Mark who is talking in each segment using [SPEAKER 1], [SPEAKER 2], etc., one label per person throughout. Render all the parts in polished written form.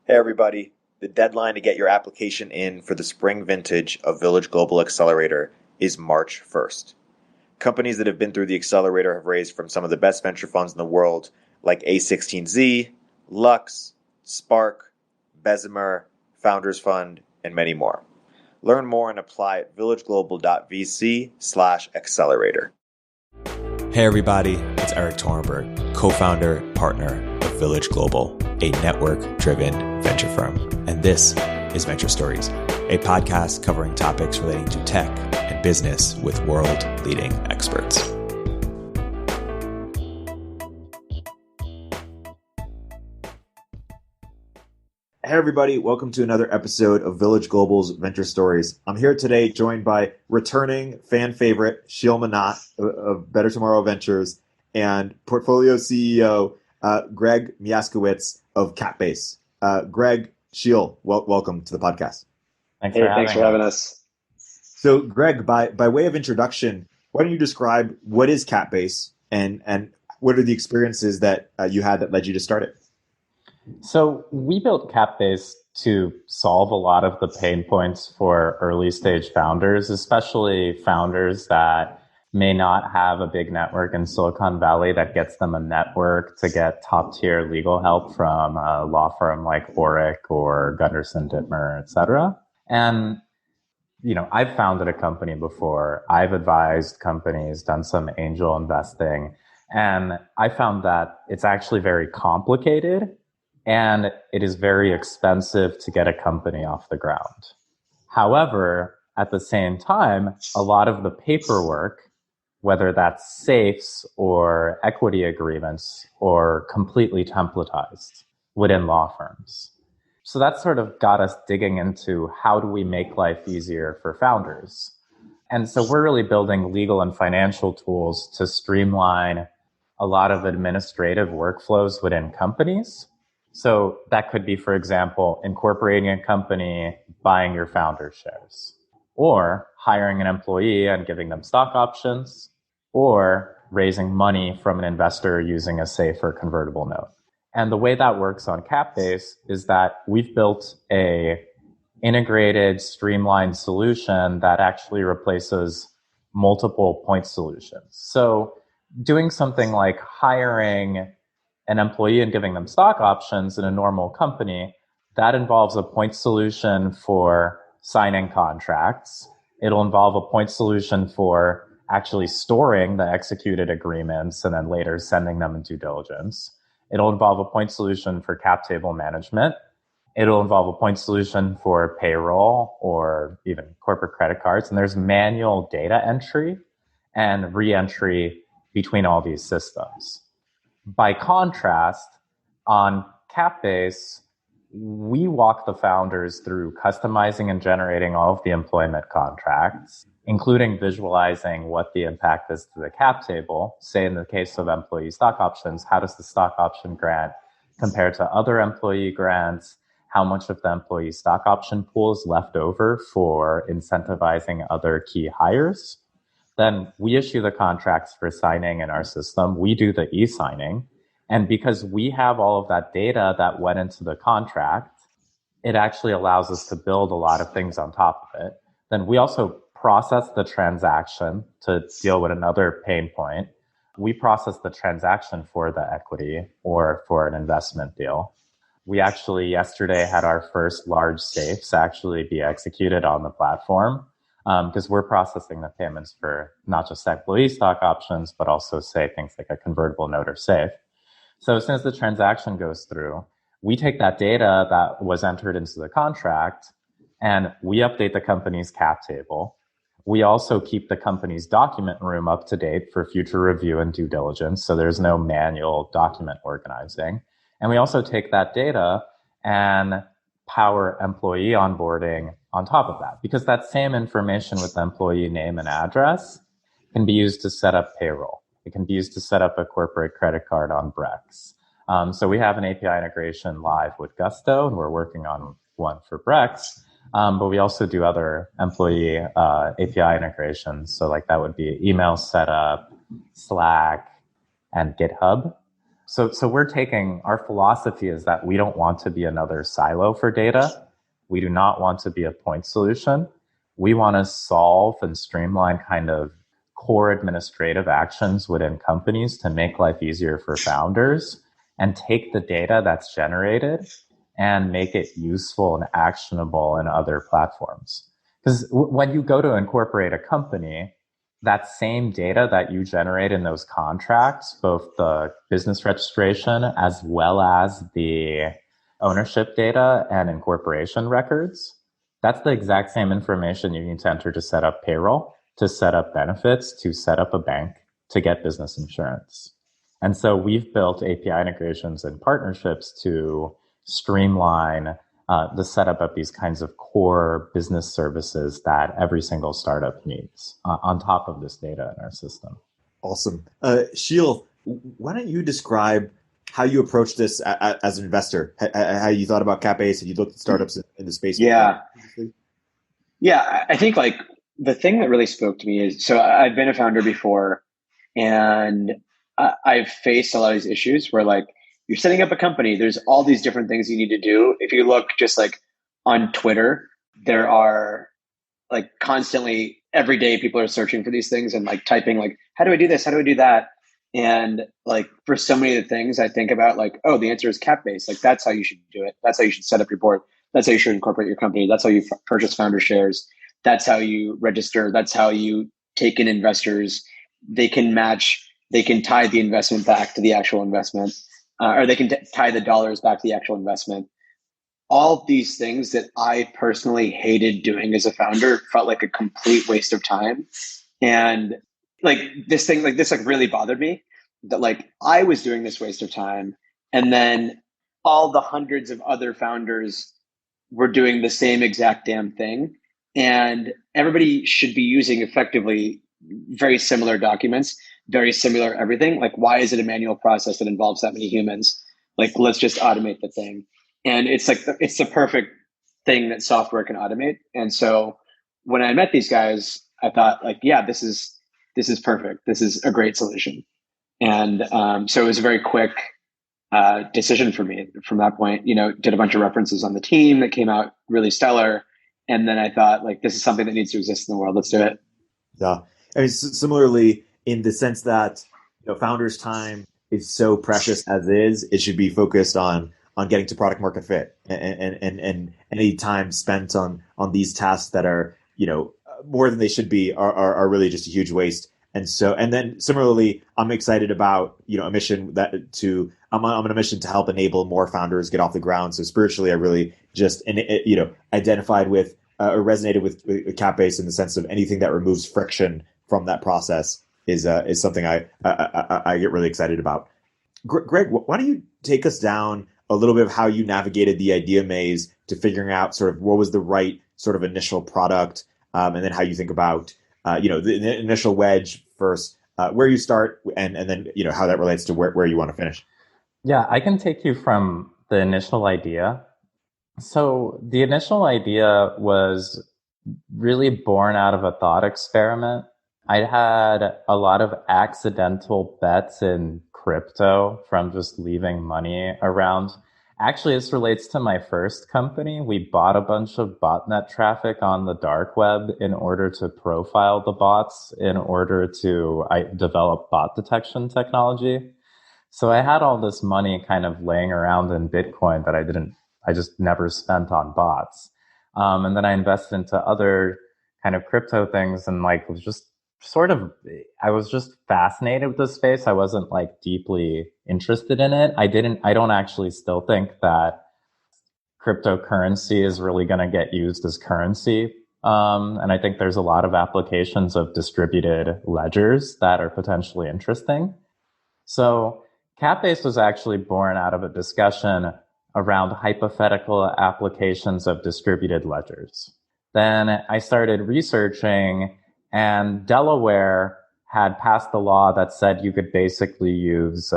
[SPEAKER 1] Hey everybody, the deadline to get your application in for the spring vintage of Village Global Accelerator is March 1st. Companies that have been through the accelerator have raised from some of the best venture funds in the world like A16Z, Lux, Spark, Bessemer, Founders Fund, and many more. Learn more and apply at villageglobal.vc/accelerator.
[SPEAKER 2] Hey everybody, it's Erik Torenberg, co-founder, partner of Village Global, a network-driven venture firm. And this is Venture Stories, a podcast covering topics relating to tech and business with world-leading experts.
[SPEAKER 1] Hey everybody, welcome to another episode of Village Global's Venture Stories. I'm here today joined by returning fan favorite Sheel Mohnot of Better Tomorrow Ventures and portfolio CEO Greg Miaskiewicz of Capbase. Greg, Sheel, welcome to the podcast.
[SPEAKER 3] Thanks for having us.
[SPEAKER 1] So Greg, by way of introduction, why don't you describe what is Capbase and what are the experiences that you had that led you to start it?
[SPEAKER 3] So we built Capbase to solve a lot of the pain points for early stage founders, especially founders that may not have a big network in Silicon Valley that gets them a network to get top tier legal help from a law firm like Erik or Gunderson Dittmer, et cetera. And, I've founded a company before. I've advised companies, done some angel investing, and I found that it's actually very complicated. And it is very expensive to get a company off the ground. However, at the same time, a lot of the paperwork, whether that's safes or equity agreements, or completely templatized within law firms. So that sort of got us digging into how do we make life easier for founders. And so we're really building legal and financial tools to streamline a lot of administrative workflows within companies. So that could be, for example, incorporating a company, buying your founder shares, or hiring an employee and giving them stock options, or raising money from an investor using a safe or convertible note. And the way that works on Capbase is that we've built a integrated, streamlined solution that actually replaces multiple point solutions. So doing something like hiring an employee and giving them stock options in a normal company, that involves a point solution for signing contracts. It'll involve a point solution for actually storing the executed agreements and then later sending them in due diligence. It'll involve a point solution for cap table management. It'll involve a point solution for payroll or even corporate credit cards. And there's manual data entry and re-entry between all these systems. By contrast, on Capbase, we walk the founders through customizing and generating all of the employment contracts, including visualizing what the impact is to the cap table. Say in the case of employee stock options, how does the stock option grant compare to other employee grants? How much of the employee stock option pool is left over for incentivizing other key hires? Then we issue the contracts for signing in our system. We do the e-signing. And because we have all of that data that went into the contract, it actually allows us to build a lot of things on top of it. Then we also process the transaction to deal with another pain point. We process the transaction for the equity or for an investment deal. We actually yesterday had our first large safes actually be executed on the platform. Because we're processing the payments for not just employee stock options, but also say things like a convertible note or safe. So as soon as the transaction goes through, we take that data that was entered into the contract and we update the company's cap table. We also keep the company's document room up to date for future review and due diligence. So there's no manual document organizing. And we also take that data and power employee onboarding on top of that, because that same information with the employee name and address can be used to set up payroll. It can be used to set up a corporate credit card on Brex. So we have an API integration live with Gusto, and we're working on one for Brex. But we also do other employee API integrations. So like that would be email setup, Slack, and GitHub. So we're taking, our philosophy is that we don't want to be another silo for data. We do not want to be a point solution. We want to solve and streamline kind of core administrative actions within companies to make life easier for founders and take the data that's generated and make it useful and actionable in other platforms. Because when you go to incorporate a company, that same data that you generate in those contracts, both the business registration as well as the ownership data and incorporation records, that's the exact same information you need to enter to set up payroll, to set up benefits, to set up a bank, to get business insurance. And so we've built API integrations and partnerships to streamline the setup of these kinds of core business services that every single startup needs on top of this data in our system.
[SPEAKER 1] Awesome. Sheel, why don't you describe how you approach this as an investor, how you thought about Capbase, and you looked at startups in the space?
[SPEAKER 4] Yeah. I think like the thing that really spoke to me is, so I've been a founder before, and I've faced a lot of these issues where like you're setting up a company, there's all these different things you need to do. If you look just like on Twitter, there are like constantly every day people are searching for these things and like typing like, how do I do this? How do I do that? And like for so many of the things I think about, like, oh, the answer is Capbase. Like that's how you should do it. That's how you should set up your board. That's how you should incorporate your company. That's how you purchase founder shares. That's how you register. That's how you take in investors. They can tie the investment back to the actual investment, or they can tie the dollars back to the actual investment. All these things that I personally hated doing as a founder felt like a complete waste of time. And like this really bothered me, that like I was doing this waste of time, and then all the hundreds of other founders were doing the same exact damn thing. And everybody should be using effectively very similar documents, very similar everything. Like, why is it a manual process that involves that many humans? Like, let's just automate the thing. And it's like, it's the perfect thing that software can automate. And so when I met these guys, I thought like, yeah, this is perfect. This is a great solution. And so it was a very quick decision for me from that point. Did a bunch of references on the team that came out really stellar. And then I thought like, this is something that needs to exist in the world. Let's do it.
[SPEAKER 1] Yeah. I mean, similarly, in the sense that founders' time is so precious as is, it should be focused on getting to product market fit, and any time spent on these tasks that are more than they should be are really just a huge waste. And then similarly, I'm excited about a mission I'm on a mission to help enable more founders get off the ground. So spiritually, I really just identified with or resonated with Capbase in the sense of anything that removes friction from that process is something I get really excited about. Greg, why don't you take us down a little bit of how you navigated the idea maze to figuring out sort of what was the right sort of initial product, and then how you think about the initial wedge first, where you start, and then how that relates to where you want to finish.
[SPEAKER 3] Yeah, I can take you from the initial idea. So the initial idea was really born out of a thought experiment. I had a lot of accidental bets in crypto from just leaving money around. Actually, this relates to my first company. We bought a bunch of botnet traffic on the dark web in order to profile the bots, in order to develop bot detection technology. So I had all this money kind of laying around in Bitcoin that I just never spent on bots. And then I invested into other kind of crypto things and like was just I was just fascinated with the space. I wasn't like deeply interested in it. I don't actually still think that cryptocurrency is really going to get used as currency. And I think there's a lot of applications of distributed ledgers that are potentially interesting. So Capbase was actually born out of a discussion around hypothetical applications of distributed ledgers. Then I started researching, and Delaware had passed the law that said you could basically use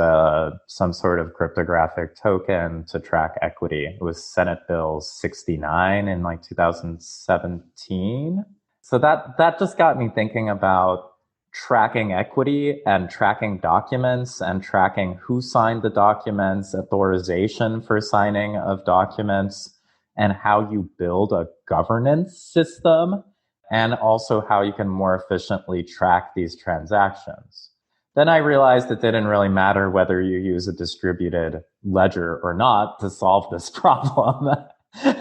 [SPEAKER 3] some sort of cryptographic token to track equity. It was Senate Bill 69 in like 2017. So that just got me thinking about tracking equity and tracking documents and tracking who signed the documents, authorization for signing of documents, and how you build a governance system, and also how you can more efficiently track these transactions. Then I realized it didn't really matter whether you use a distributed ledger or not to solve this problem.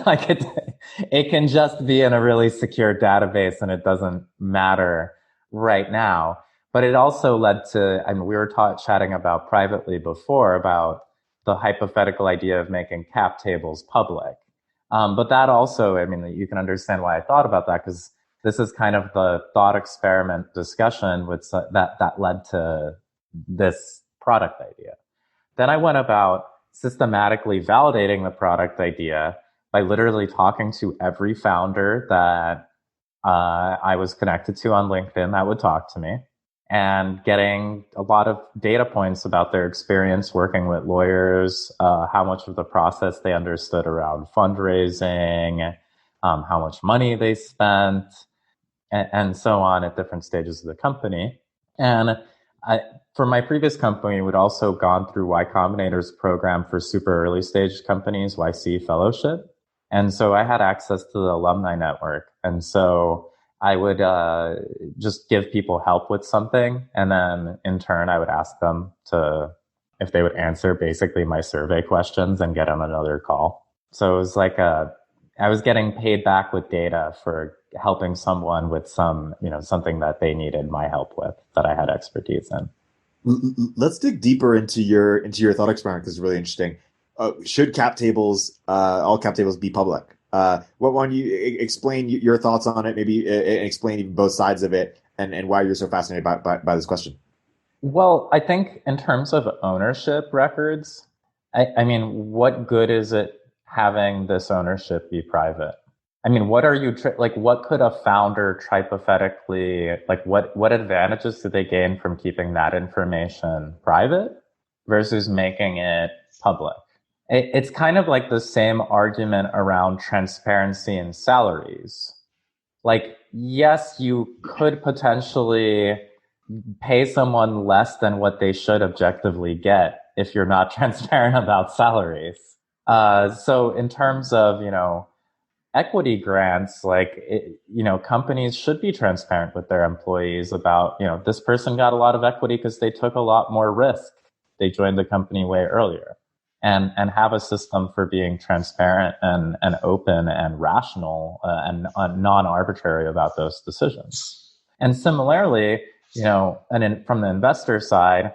[SPEAKER 3] Like it can just be in a really secure database, and it doesn't matter right now. But it also led to, I mean, we were chatting about privately before about the hypothetical idea of making cap tables public. But that also, I mean, you can understand why I thought about that, because this is kind of the thought experiment discussion that led to this product idea. Then I went about systematically validating the product idea by literally talking to every founder that I was connected to on LinkedIn that would talk to me, and getting a lot of data points about their experience working with lawyers, how much of the process they understood around fundraising, how much money they spent, and so on at different stages of the company. And for my previous company, we'd also gone through Y Combinator's program for super early stage companies, YC Fellowship. And so I had access to the alumni network. And so I would just give people help with something. And then in turn, I would ask them if they would answer basically my survey questions and get on another call. So it was like I was getting paid back with data for helping someone with something that they needed my help with, that I had expertise in.
[SPEAKER 1] Let's dig deeper into your thought experiment, because it's really interesting. Should cap tables, all cap tables, be public? Why don't you explain your thoughts on it, maybe explain even both sides of it, and why you're so fascinated by this question?
[SPEAKER 3] Well, I think in terms of ownership records, I mean, what good is it having this ownership be private? I mean, what are you what could a founder hypothetically, what advantages do they gain from keeping that information private versus making it public? It's kind of like the same argument around transparency in salaries. Like, yes, you could potentially pay someone less than what they should objectively get if you're not transparent about salaries. So in terms of, equity grants, companies should be transparent with their employees about, this person got a lot of equity because they took a lot more risk. They joined the company way earlier. And have a system for being transparent and open and rational and non-arbitrary about those decisions. And similarly, from the investor side,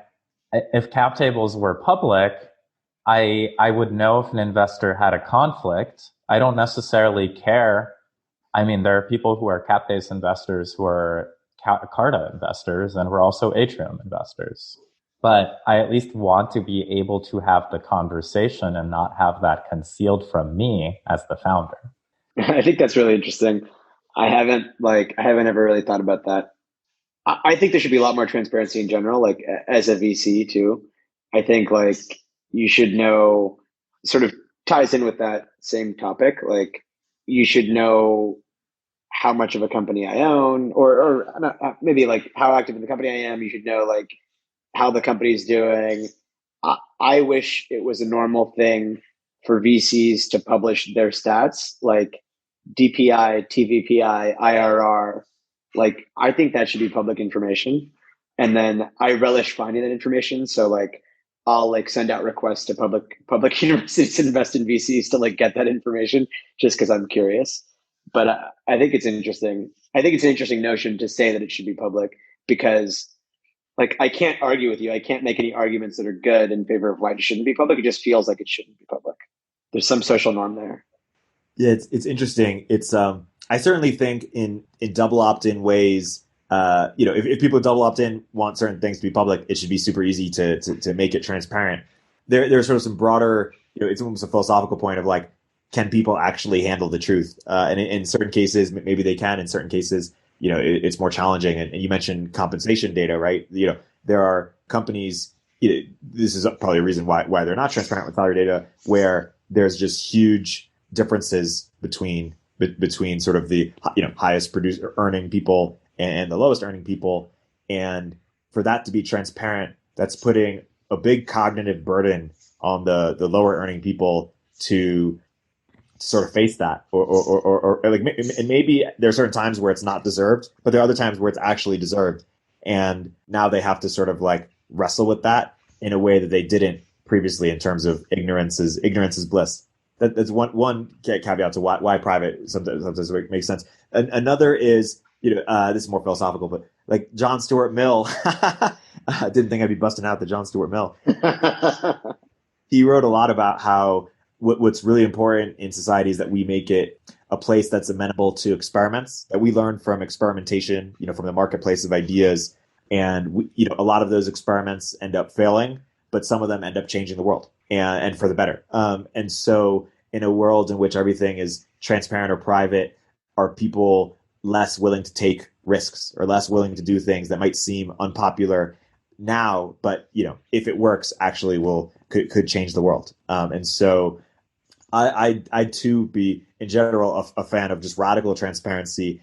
[SPEAKER 3] if cap tables were public, I would know if an investor had a conflict. I don't necessarily care. I mean, there are people who are cap-based investors who are Carta investors, and we're also Atrium investors. But I at least want to be able to have the conversation and not have that concealed from me as the founder.
[SPEAKER 4] I think that's really interesting. I haven't ever really thought about that. I think there should be a lot more transparency in general, like as a VC too. I think you should know, sort of ties in with that same topic. Like, you should know how much of a company I own, or maybe how active in the company I am. You should know how the company's doing. I wish it was a normal thing for VCs to publish their stats, like DPI, TVPI, IRR. I think that should be public information. And then I relish finding that information. So I'll send out requests to public universities to invest in VCs to get that information, just because I'm curious. But I think it's interesting. I think it's an interesting notion to say that it should be public, because I can't argue with you. I can't make any arguments that are good in favor of why it shouldn't be public. It just feels like it shouldn't be public. There's some social norm there.
[SPEAKER 1] Yeah, it's interesting. It's I certainly think in double opt-in ways, if people double opt-in want certain things to be public, it should be super easy to make it transparent. There's sort of some broader, it's almost a philosophical point of can people actually handle the truth? And in certain cases, maybe they can. In certain cases, it's more challenging. And you mentioned compensation data, right? There are companies, this is probably a reason why they're not transparent with salary data, where there's just huge differences between sort of the highest producer earning people and the lowest earning people. And for that to be transparent, that's putting a big cognitive burden on the lower earning people to sort of face that, or like, and maybe there are certain times where it's not deserved, but there are other times where it's actually deserved. And now they have to sort of like wrestle with that in a way that they didn't previously, in terms of ignorance is bliss. That's one caveat to why private sometimes makes sense. Another is, this is more philosophical, but like John Stuart Mill, I didn't think I'd be busting out the John Stuart Mill. He wrote a lot about how what's really important in society is that we make it a place that's amenable to experiments, that we learn from experimentation, from the marketplace of ideas. And a lot of those experiments end up failing, but some of them end up changing the world and for the better. And so in a world in which everything is transparent or private, are people less willing to take risks or less willing to do things that might seem unpopular now, but if it works, actually could change the world. And so I too be in general a fan of just radical transparency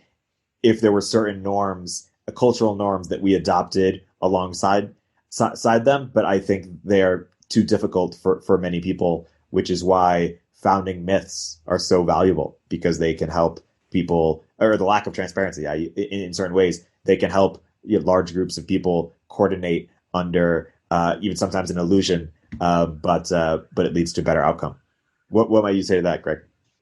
[SPEAKER 1] if there were certain norms, cultural norms that we adopted alongside them, but I think they are too difficult for many people, which is why founding myths are so valuable, because they can help people, or the lack of transparency in certain ways, they can help large groups of people coordinate under even sometimes an illusion, but it leads to a better outcome. What might you say to that, Greg?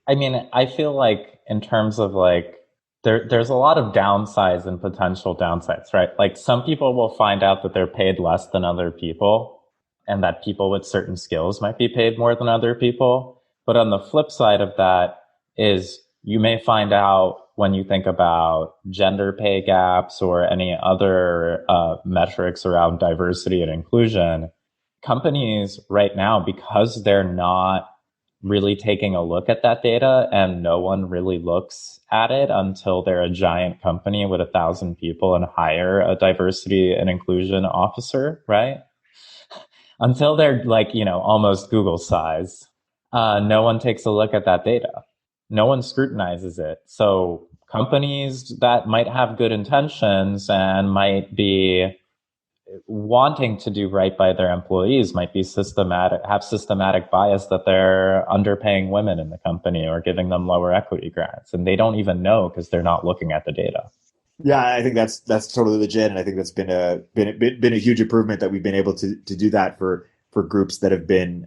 [SPEAKER 3] I mean, I feel like in terms of like, there's a lot of downsides and potential downsides, right? Like some people will find out that they're paid less than other people, and that people with certain skills might be paid more than other people. But on the flip side of that is you may find out, when you think about gender pay gaps or any other metrics around diversity and inclusion, companies right now, because they're not really taking a look at that data, and no one really looks at it until they're a giant company with 1,000 people and hire a diversity and inclusion officer, right? Until they're like, almost Google size, no one takes a look at that data. No one scrutinizes it. So companies that might have good intentions and might be wanting to do right by their employees might be have systematic bias that they're underpaying women in the company or giving them lower equity grants, and they don't even know because they're not looking at the data.
[SPEAKER 1] Yeah, I think that's totally legit, and I think that's been a huge improvement that we've been able to do that for groups that have been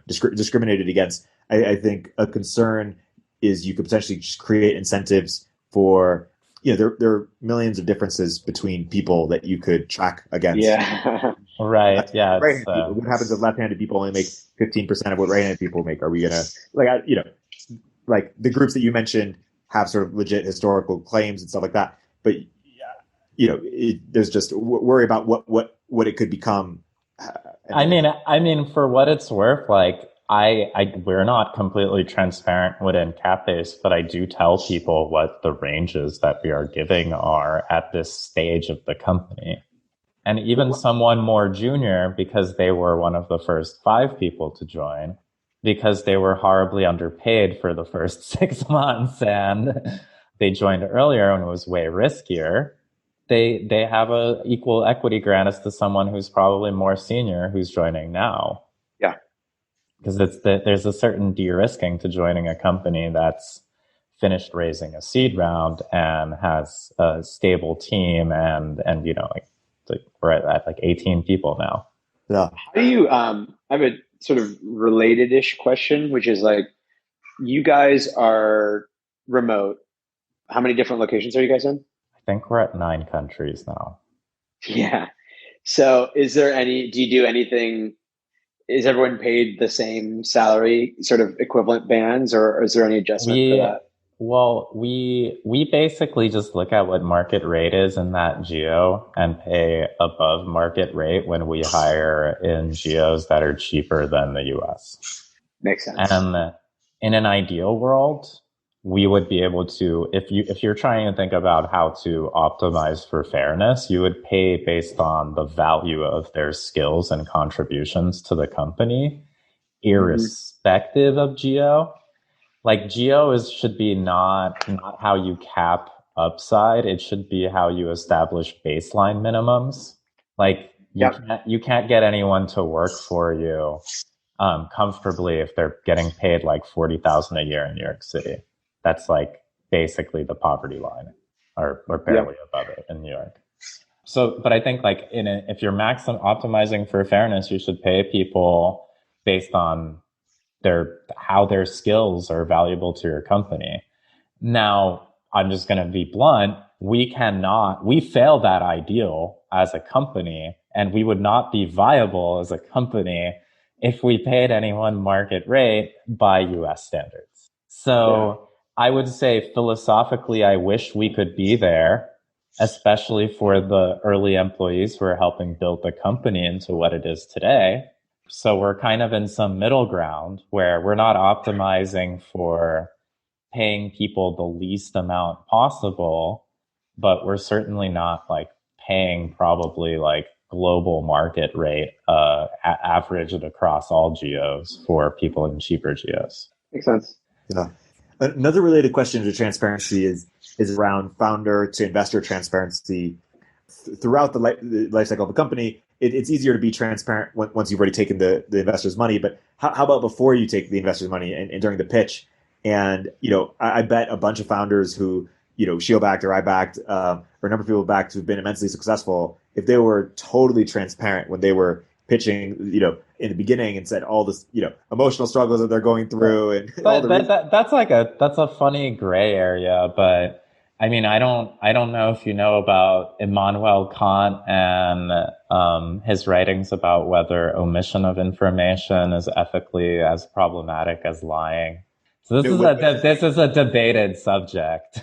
[SPEAKER 1] discriminated against. I think a concern is you could potentially just create incentives for, there are millions of differences between people that you could track against.
[SPEAKER 3] Yeah, right. Yeah.
[SPEAKER 1] What happens if left-handed people only make 15% of what right-handed people make? Are we gonna like the groups that you mentioned have sort of legit historical claims and stuff like that, but there's just worry about what it could become.
[SPEAKER 3] I mean, for what it's worth, like we're not completely transparent within Capbase, but I do tell people what the ranges that we are giving are at this stage of the company. And even someone more junior, because they were one of the first 5 people to join, because they were horribly underpaid for the first 6 months and they joined earlier and it was way riskier, they have a equal equity grant as to someone who's probably more senior who's joining now.
[SPEAKER 4] Yeah.
[SPEAKER 3] Because there's a certain de-risking to joining a company that's finished raising a seed round and has a stable team and we're at like 18 people now.
[SPEAKER 1] Yeah.
[SPEAKER 4] How do you I have a sort of related-ish question, which is like, you guys are remote. How many different locations are you guys in?
[SPEAKER 3] I think we're at 9 countries now.
[SPEAKER 4] Yeah. So do you do anything? Is everyone paid the same salary, sort of equivalent bands, or is there any adjustment for that?
[SPEAKER 3] Well, we basically just look at what market rate is in that geo and pay above market rate when we hire in geos that are cheaper than the US.
[SPEAKER 4] Makes sense.
[SPEAKER 3] And in an ideal world, we would be able to, if you're trying to think about how to optimize for fairness, you would pay based on the value of their skills and contributions to the company, irrespective of geo. Like geo should be not how you cap upside. It should be how you establish baseline minimums. Like you can't get anyone to work for you comfortably if they're getting paid like $40,000 a year in New York City. That's like basically the poverty line, or barely above it in New York. So, but I think like if you're optimizing for fairness, you should pay people based on how their skills are valuable to your company. Now, I'm just going to be blunt. We fail that ideal as a company, and we would not be viable as a company if we paid anyone market rate by US standards. So I would say philosophically, I wish we could be there, especially for the early employees who are helping build the company into what it is today. So we're kind of in some middle ground where we're not optimizing for paying people the least amount possible, but we're certainly not like paying probably like global market rate averaged across all geos for people in cheaper geos.
[SPEAKER 4] Makes sense.
[SPEAKER 1] Yeah. Another related question to transparency is around founder to investor transparency. Throughout the life cycle of a company, it's easier to be transparent once you've already taken the investor's money. But how about before you take the investor's money and during the pitch? And, I bet a bunch of founders who, Sheel backed or I backed, or a number of people backed who've been immensely successful, if they were totally transparent when they were pitching, in the beginning and said all this, emotional struggles that they're going through and
[SPEAKER 3] that's a funny gray area. But I mean, I don't know if you know about Immanuel Kant and his writings about whether omission of information is ethically as problematic as lying. So this is a debated subject.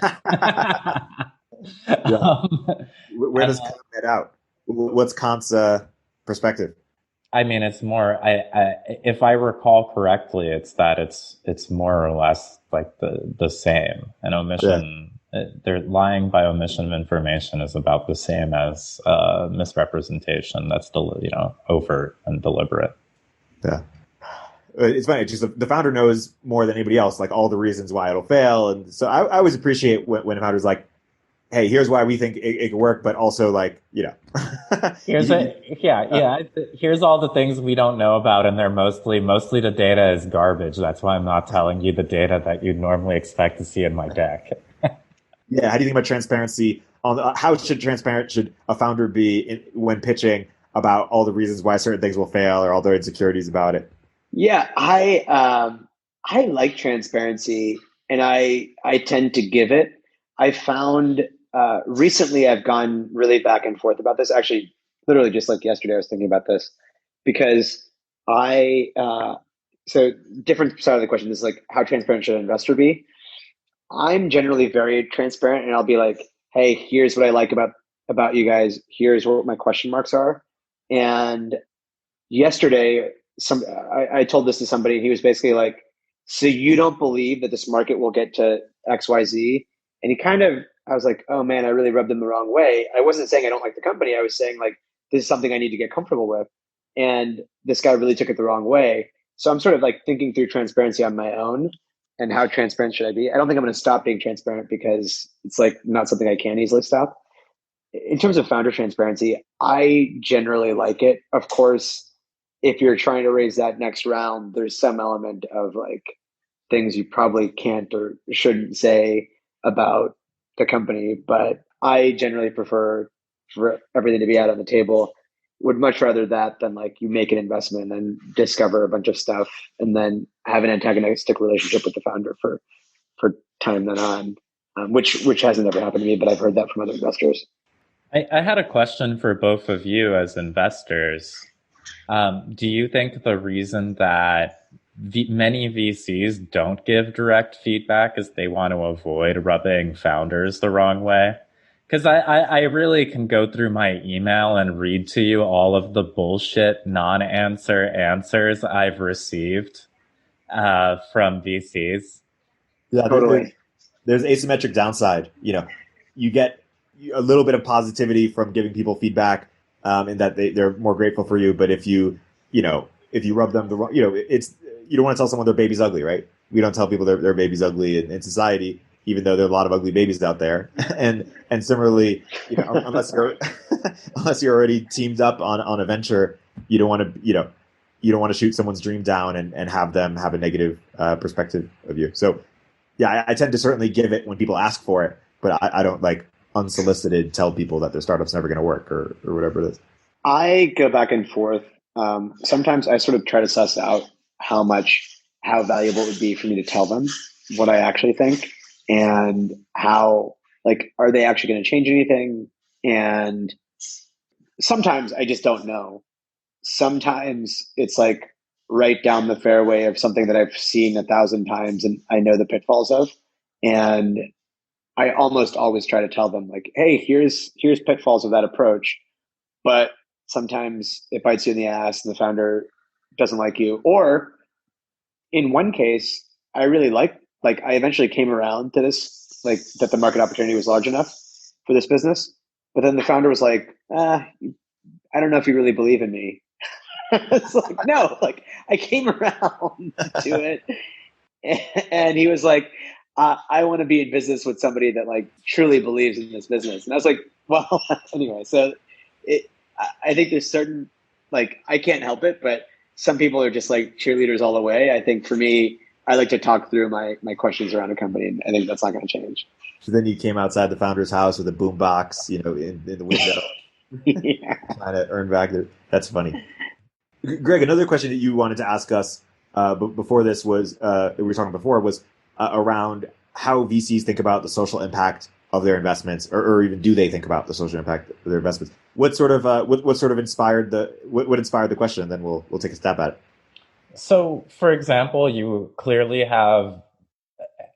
[SPEAKER 1] Where does Kant get out? What's Kant's perspective?
[SPEAKER 3] I mean, it's more. If I recall correctly, it's that it's more or less like the same. An omission, they're lying by omission of information is about the same as misrepresentation. That's overt and deliberate.
[SPEAKER 1] Yeah. It's funny. It's just the founder knows more than anybody else, like all the reasons why it'll fail. And so I always appreciate when a founder's like, hey, here's why we think it can work, but also like,
[SPEAKER 3] here's all the things we don't know about. And they're mostly the data is garbage. That's why I'm not telling you the data that you'd normally expect to see in my deck.
[SPEAKER 1] Yeah. How do you think about transparency on how transparent should a founder be when pitching about all the reasons why certain things will fail or all their insecurities about it?
[SPEAKER 4] Yeah, I like transparency, and I tend to give it. I found recently I've gone really back and forth about this. Actually, literally just like yesterday, I was thinking about this because so different side of the question is like, how transparent should an investor be? I'm generally very transparent, and I'll be like, hey, here's what I like about you guys. Here's what my question marks are. And yesterday, I told this to somebody. He was basically like, so you don't believe that this market will get to XYZ? And I was like, oh man, I really rubbed him the wrong way. I wasn't saying I don't like the company. I was saying like, this is something I need to get comfortable with. And this guy really took it the wrong way. So I'm sort of like thinking through transparency on my own and how transparent should I be? I don't think I'm going to stop being transparent because it's like not something I can easily stop. In terms of founder transparency, I generally like it. Of course, if you're trying to raise that next round, there's some element of like things you probably can't or shouldn't say about the company. But I generally prefer for everything to be out on the table. Would much rather that than like you make an investment and discover a bunch of stuff and then have an antagonistic relationship with the founder for time then on, which hasn't ever happened to me, but I've heard that from other investors.
[SPEAKER 3] I had a question for both of you as investors. Do you think the reason that many VCs don't give direct feedback is they want to avoid rubbing founders the wrong way? Because I really can go through my email and read to you all of the bullshit non-answer answers I've received from VCs.
[SPEAKER 1] Yeah,
[SPEAKER 4] totally.
[SPEAKER 1] There's asymmetric downside. You get a little bit of positivity from giving people feedback. In that they're more grateful for you, but if you rub them the wrong, you don't want to tell someone their baby's ugly, right? We don't tell people their baby's ugly in society. even though there are a lot of ugly babies out there. And similarly, unless you're unless you're already teamed up on a venture, you don't want to shoot someone's dream down and have them have a negative perspective of you. So yeah, I tend to certainly give it when people ask for it, but I don't like unsolicited tell people that their startup's never going to work or whatever it is.
[SPEAKER 4] I go back and forth. Sometimes I sort of try to suss out how valuable it would be for me to tell them what I actually think and how, like, are they actually going to change anything? And sometimes I just don't know. Sometimes it's like right down the fairway of something that I've seen 1,000 times and I know the pitfalls of. And I almost always try to tell them, like, hey, here's pitfalls of that approach. But sometimes it bites you in the ass and the founder doesn't like you. Or in one case, I really like I eventually came around to this, like, that the market opportunity was large enough for this business. But then the founder was like, I don't know if you really believe in me. It's like, no, like, I came around to it. And he was like, I want to be in business with somebody that, like, truly believes in this business. And I was like, well, anyway, so I think there's certain, like, I can't help it, but some people are just like cheerleaders all the way. I think for me, I like to talk through my questions around a company, and I think that's not going to change.
[SPEAKER 1] So then you came outside the founder's house with a boombox, in the window,
[SPEAKER 4] yeah.
[SPEAKER 1] trying to earn back. That's funny. Greg, another question that you wanted to ask us before this was, we were talking before, was around how VCs think about the social impact of their investments, or even do they think about the social impact of their investments? What sort of inspired the question? And then we'll take a stab at it.
[SPEAKER 3] So, for example, you clearly have,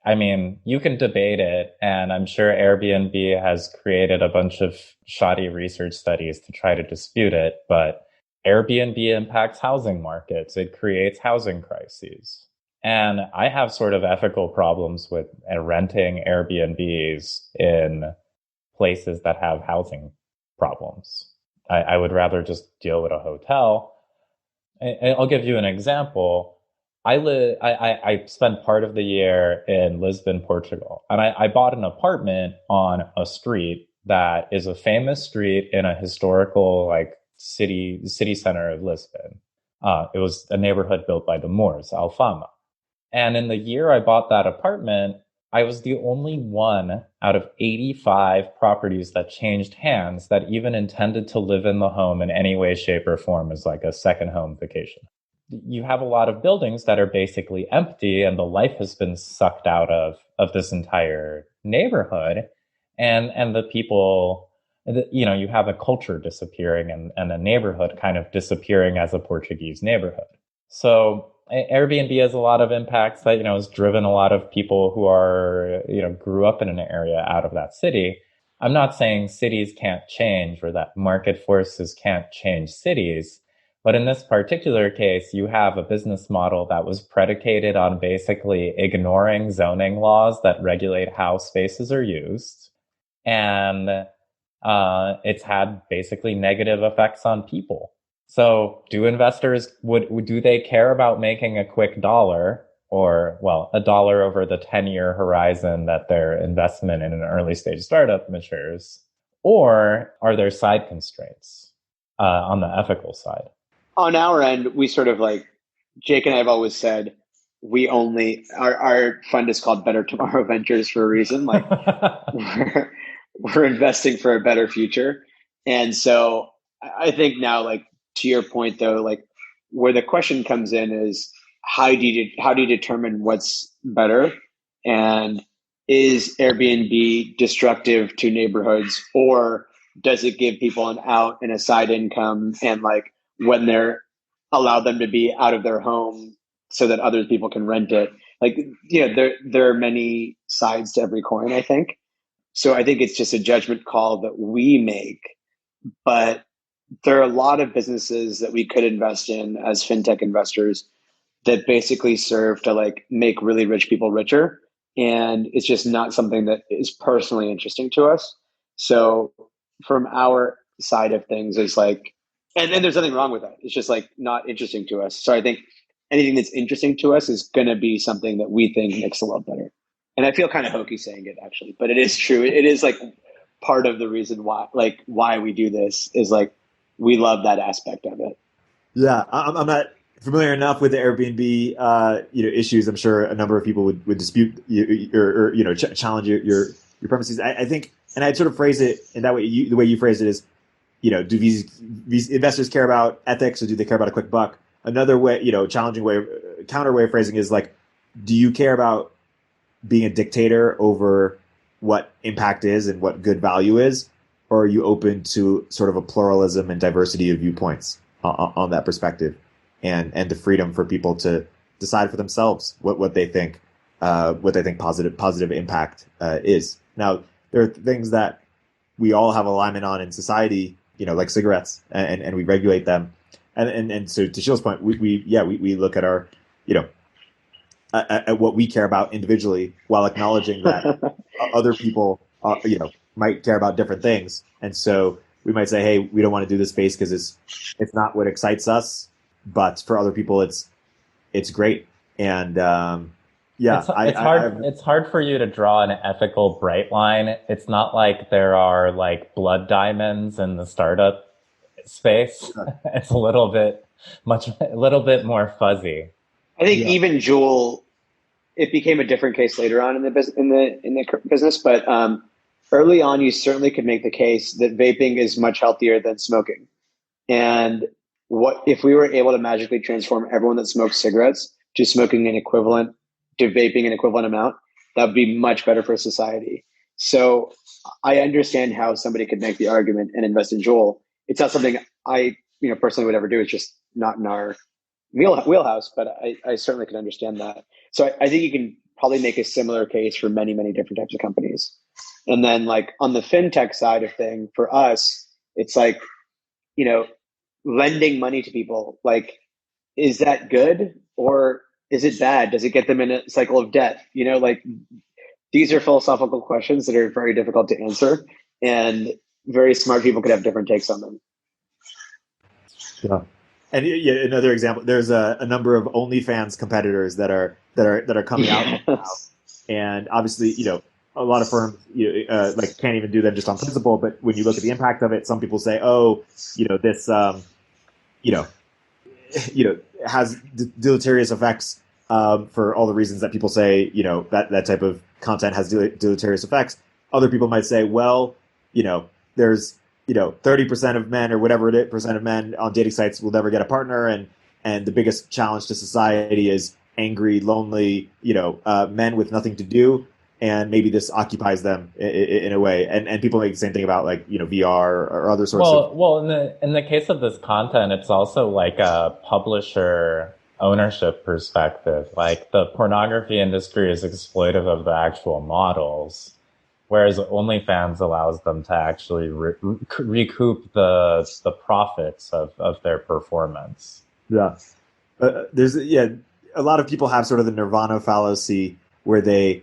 [SPEAKER 3] you can debate it, and I'm sure Airbnb has created a bunch of shoddy research studies to try to dispute it, but Airbnb impacts housing markets. It creates housing crises. And I have sort of ethical problems with renting Airbnbs in places that have housing problems. I would rather just deal with a hotel. I'll give you an example. I spent part of the year in Lisbon, Portugal, and I bought an apartment on a street that is a famous street in a historical, like, city center of Lisbon. It was a neighborhood built by the Moors, Alfama. And in the year I bought that apartment, I was the only one out of 85 properties that changed hands that even intended to live in the home in any way, shape, or form as like a second home vacation. You have a lot of buildings that are basically empty, and the life has been sucked out of this entire neighborhood. And the people, you have a culture disappearing and a neighborhood kind of disappearing as a Portuguese neighborhood. So Airbnb has a lot of impacts that, has driven a lot of people who are, grew up in an area out of that city. I'm not saying cities can't change or that market forces can't change cities. But in this particular case, you have a business model that was predicated on basically ignoring zoning laws that regulate how spaces are used. And it's had basically negative effects on people. So do investors, do they care about making a quick dollar, or, well, a dollar over the 10-year horizon that their investment in an early stage startup matures? Or are there side constraints on the ethical side?
[SPEAKER 4] On our end, we sort of, like, Jake and I have always said, our fund is called Better Tomorrow Ventures for a reason. Like, we're investing for a better future. And so I think now, like, to your point though, like, where the question comes in is how do you determine what's better? And is Airbnb destructive to neighborhoods, or does it give people an out and a side income, and, like, when they're allow them to be out of their home so that other people can rent it? Like, there are many sides to every coin, I think. So I think it's just a judgment call that we make. But there are a lot of businesses that we could invest in as fintech investors that basically serve to, like, make really rich people richer. And it's just not something that is personally interesting to us. So from our side of things, it's like, and there's nothing wrong with that. It's just, like, not interesting to us. So I think anything that's interesting to us is going to be something that we think makes the world better. And I feel kind of hokey saying it actually, but it is true. It is like part of the reason why we do this is like, we love that aspect of it.
[SPEAKER 1] Yeah, I'm not familiar enough with the Airbnb issues. I'm sure a number of people would dispute or challenge your premises. I think, and I'd sort of phrase it in that way. The way you phrase it is, do these investors care about ethics or do they care about a quick buck? Another way, challenging way, counter way of phrasing is like, do you care about being a dictator over what impact is and what good value is, or are you open to sort of a pluralism and diversity of viewpoints on that perspective, and the freedom for people to decide for themselves what they think positive impact is. Now, there are things that we all have alignment on in society, like cigarettes, and we regulate them, and so to Sheel's point, we look at our at what we care about individually, while acknowledging that other people might care about different things, and so we might say, hey, we don't want to do this space because it's not what excites us, but for other people, it's great. And
[SPEAKER 3] it's hard for you to draw an ethical bright line. It's not like there are like blood diamonds in the startup space. It's a little bit more fuzzy.
[SPEAKER 4] I think even Juul, it became a different case later on in the business, but early on, you certainly could make the case that vaping is much healthier than smoking. And what if we were able to magically transform everyone that smokes cigarettes to smoking to vaping an equivalent amount? That would be much better for society. So I understand how somebody could make the argument and invest in Juul. It's not something I personally would ever do. It's just not in our wheelhouse, but I certainly can understand that. So I think you can probably make a similar case for many, many different types of companies. And then like on the fintech side of thing, for us, it's like, lending money to people, like, is that good or is it bad? Does it get them in a cycle of debt? Like, these are philosophical questions that are very difficult to answer, and very smart people could have different takes on them.
[SPEAKER 1] Yeah. And another example, there's a number of OnlyFans competitors that are coming out now. And obviously, a lot of firms can't even do them just on principle, but when you look at the impact of it, some people say, this has deleterious effects for all the reasons that people say, that type of content has deleterious effects. Other people might say, well, there's 30% of men or whatever it is, percent of men on dating sites will never get a partner, and the biggest challenge to society is angry, lonely, men with nothing to do, and maybe this occupies them in a way. And people make the same thing about VR or other sorts of.
[SPEAKER 3] Well, in the case of this content, it's also like a publisher ownership perspective. Like, the pornography industry is exploitive of the actual models, whereas OnlyFans allows them to actually recoup the profits of their performance.
[SPEAKER 1] Yeah. There's a lot of people have sort of the nirvana fallacy where they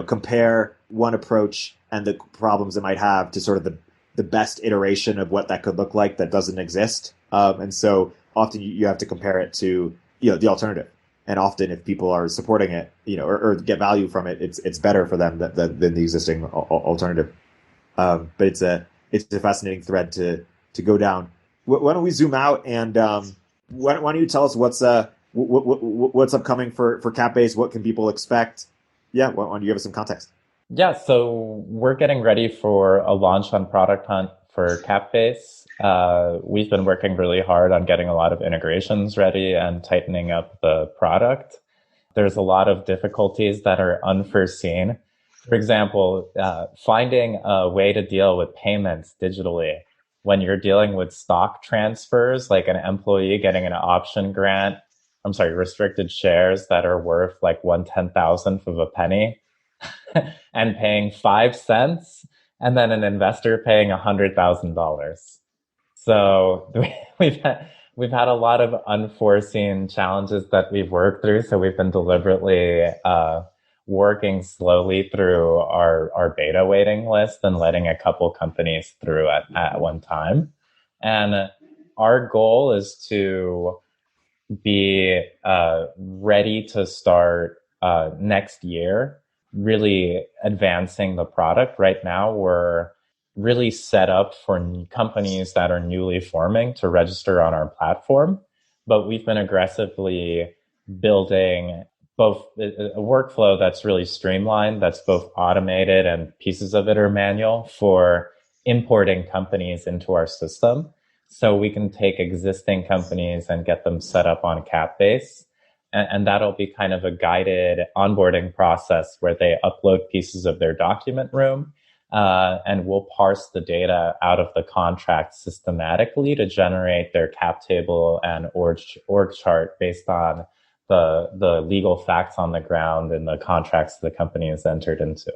[SPEAKER 1] compare one approach and the problems it might have to sort of the best iteration of what that could look like that doesn't exist. And so often you have to compare it to the alternative. And often, if people are supporting it, or get value from it, it's better for them than the existing alternative. But it's a fascinating thread to go down. Why don't we zoom out and why don't you tell us what's upcoming for Capbase? What can people expect? Yeah, why don't you give us some context?
[SPEAKER 3] Yeah, so we're getting ready for a launch on Product Hunt for Capbase. We've been working really hard on getting a lot of integrations ready and tightening up the product. There's a lot of difficulties that are unforeseen. For example, finding a way to deal with payments digitally when you're dealing with stock transfers, like an employee getting an option grant, restricted shares that are worth like 1/10,000th of a penny and paying 5 cents, and then an investor paying $100,000. So we've had a lot of unforeseen challenges that we've worked through. So we've been deliberately working slowly through our beta waiting list and letting a couple companies through at one time. And our goal is to be ready to start next year really advancing the product. Right now, we're really set up for companies that are newly forming to register on our platform. But we've been aggressively building both a workflow that's really streamlined, that's both automated and pieces of it are manual for importing companies into our system. So we can take existing companies and get them set up on Capbase. And that'll be kind of a guided onboarding process where they upload pieces of their document room. And we'll parse the data out of the contract systematically to generate their cap table and org chart based on the legal facts on the ground and the contracts the company has entered into.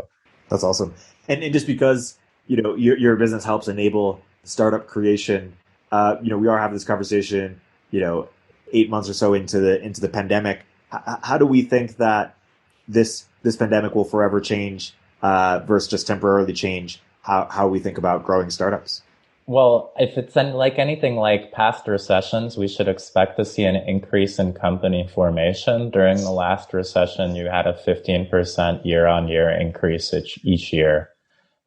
[SPEAKER 1] That's awesome. And just because, your business helps enable startup creation, we are having this conversation, 8 months or so into the pandemic. How do we think that this pandemic will forever change versus just temporarily change how we think about growing startups?
[SPEAKER 3] Well, if it's like anything like past recessions, we should expect to see an increase in company formation. During the last recession, you had a 15% year-on-year increase each year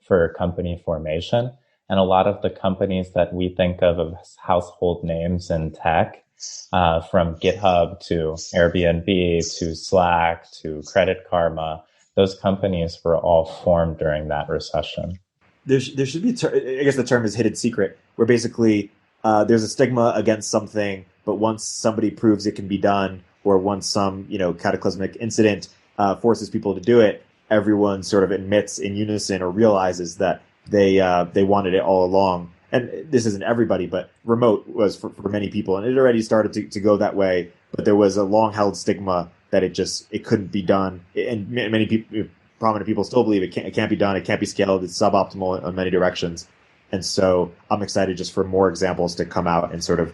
[SPEAKER 3] for company formation. And a lot of the companies that we think of as household names in tech, from GitHub to Airbnb to Slack to Credit Karma, those companies were all formed during that recession.
[SPEAKER 1] There should be, I guess the term is hidden secret, where basically there's a stigma against something, but once somebody proves it can be done, or once some cataclysmic incident forces people to do it, everyone sort of admits in unison or realizes that they wanted it all along. And this isn't everybody, but remote was for many people, and it already started to go that way. But there was a long held stigma that it couldn't be done, and many people. Prominent people still believe it can't be done. It can't be scaled. It's suboptimal in many directions. And so I'm excited just for more examples to come out and sort of,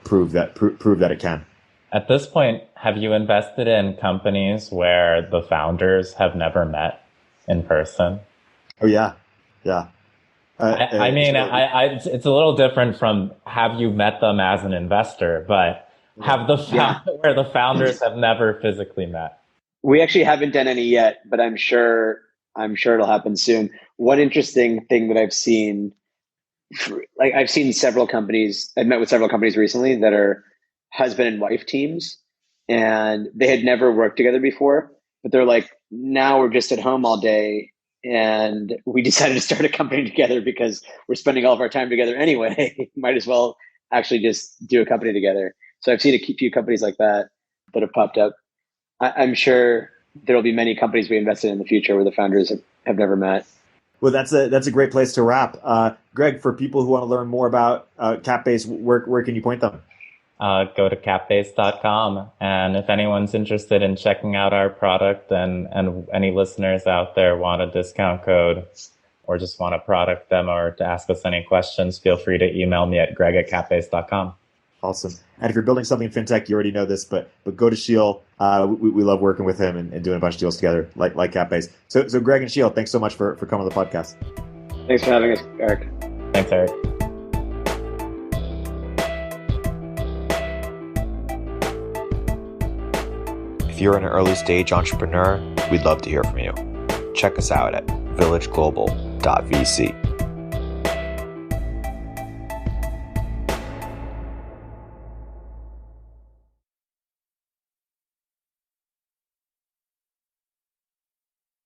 [SPEAKER 1] prove that it can.
[SPEAKER 3] At this point, have you invested in companies where the founders have never met in person?
[SPEAKER 1] Oh, yeah. Yeah.
[SPEAKER 3] It's a little different from have you met them as an investor, but where the founders have never physically met.
[SPEAKER 4] We actually haven't done any yet, but I'm sure it'll happen soon. One interesting thing that I've seen, I've seen several companies, I've met with several companies recently that are husband and wife teams, and they had never worked together before, but they're like, now we're just at home all day, and we decided to start a company together because we're spending all of our time together anyway. Might as well actually just do a company together. So I've seen a few companies like that have popped up. I'm sure there will be many companies we invested in the future where the founders have never met.
[SPEAKER 1] Well, that's a great place to wrap. Greg, for people who want to learn more about Capbase, where can you point them?
[SPEAKER 3] Go to capbase.com. And if anyone's interested in checking out our product and any listeners out there want a discount code or just want a product demo or to ask us any questions, feel free to email me at greg@capbase.com.
[SPEAKER 1] Awesome. And if you're building something in fintech, you already know this, but go to Sheel. We love working with him and doing a bunch of deals together like Capbase. So Greg and Sheel, thanks so much for coming on the podcast.
[SPEAKER 4] Thanks for having us, Erik.
[SPEAKER 3] Thanks, Erik.
[SPEAKER 2] If you're an early stage entrepreneur, we'd love to hear from you. Check us out at villageglobal.vc.